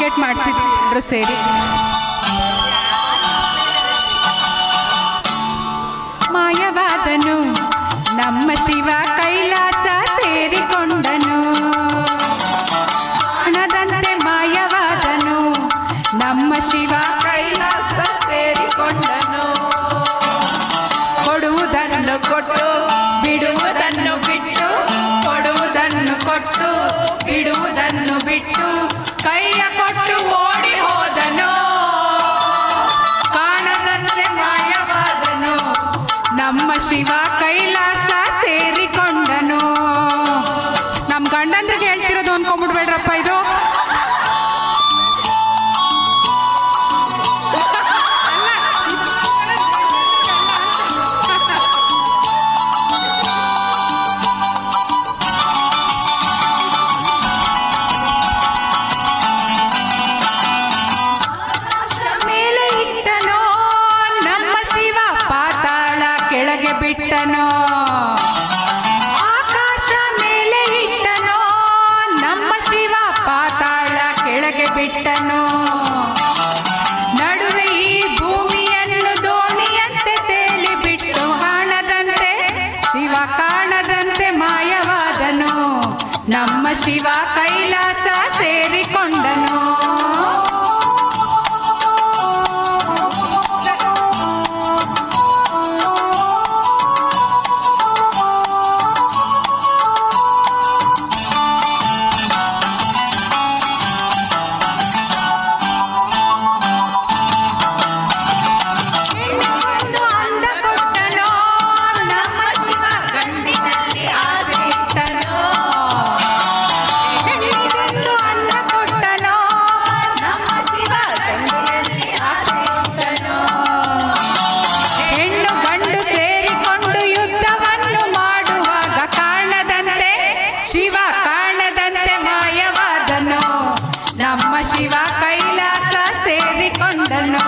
Cricket ಮಾಡ್ತಿದ್ವಿ ಎಲ್ಲರೂ ಸೇರಿ. ಮಾಯವಾದನು ನಮ್ಮ ಶಿವ ಕೈಲಾಸ ಸೇರಿಕೊಂಡನು, ಹಣದಂತೆ ಮಾಯವಾದನು ನಮ್ಮ ಶಿವ ಕೈಲಾಸ ಸೇರಿಕೊಂಡನು. ಕೊಡುವುದನ್ನು ಕೊಟ್ಟು ಬಿಡುವುದನ್ನು ಬಿಟ್ಟು, ಕೊಡುವುದನ್ನು ಕೊಟ್ಟು ಬಿಡುವುದನ್ನು ಬಿಟ್ಟು, ಕೈಯ ಕೊಟ್ಟು ಓಡಿ ಹೋದನು. ಕಾಣದಂತೆ ಮಾಯವಾದನು ನಮ್ಮ ಶಿವ ಕೈಲಾಸ ಸೇರಿಕೊಂಡನು. ನಮ್ಮ ಗಂಡಂದ್ರಿಗೆ ಹೇಳ್ತಿರೋದು ಅನ್ಕೊಂಡ್ಬಿಡ್ಬೇಡ್ರಪ್ಪ ಇದು. ಕೆಳಗೆ ಬಿಟ್ಟನೋ, ಆಕಾಶ ಮೇಲೆ ಇಟ್ಟನೋ ನಮ್ಮ ಶಿವ ಪಾತಾಳ ಕೆಳಗೆ ಬಿಟ್ಟನೋ. ನಡುವೆ ಈ ಭೂಮಿಯನ್ನು ದೋಣಿಯಂತೆ ತೇಲಿ ಬಿಟ್ಟು, ಕಾಣದಂತೆ ಶಿವ ಕಾಣದಂತೆ ಮಾಯವಾದನು ನಮ್ಮ ಶಿವ ಕೈಲಾಸ ಸೇರಿಕೊಂಡನು. ನಮ್ಮ ಶಿವ ಕೈಲಾಸ ಸೇರಿಕೊಂಡನು.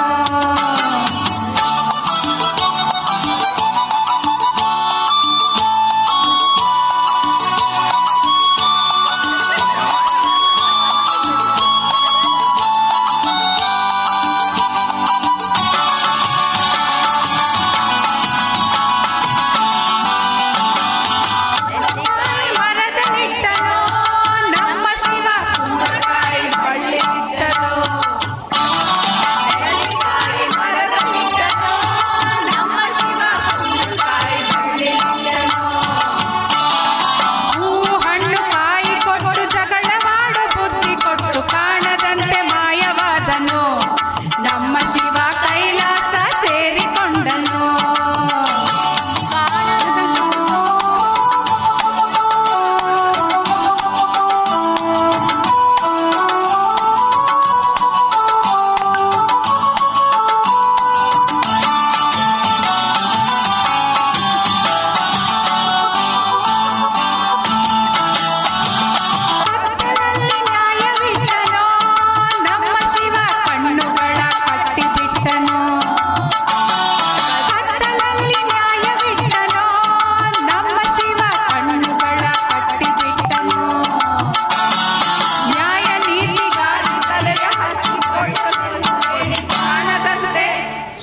ನಮ್ಮ ಶಿವ ಕೈಲಾಸ ಸೇರಿಕೊಂಡನು.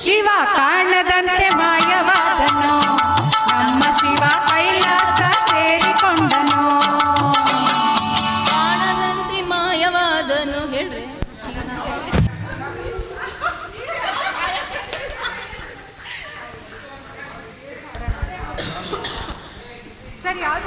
ಶಿವ ಕಾಣದಂತೆ ಮಾಯವಾದನು ನಮ್ಮ ಶಿವ ಕೈಲಾಸ ಸೇರಿಕೊಂಡನು. ಕಾಣದಂತೆ ಮಾಯವಾದನು ಹೇಳ್ರಿ. ಸರಿ.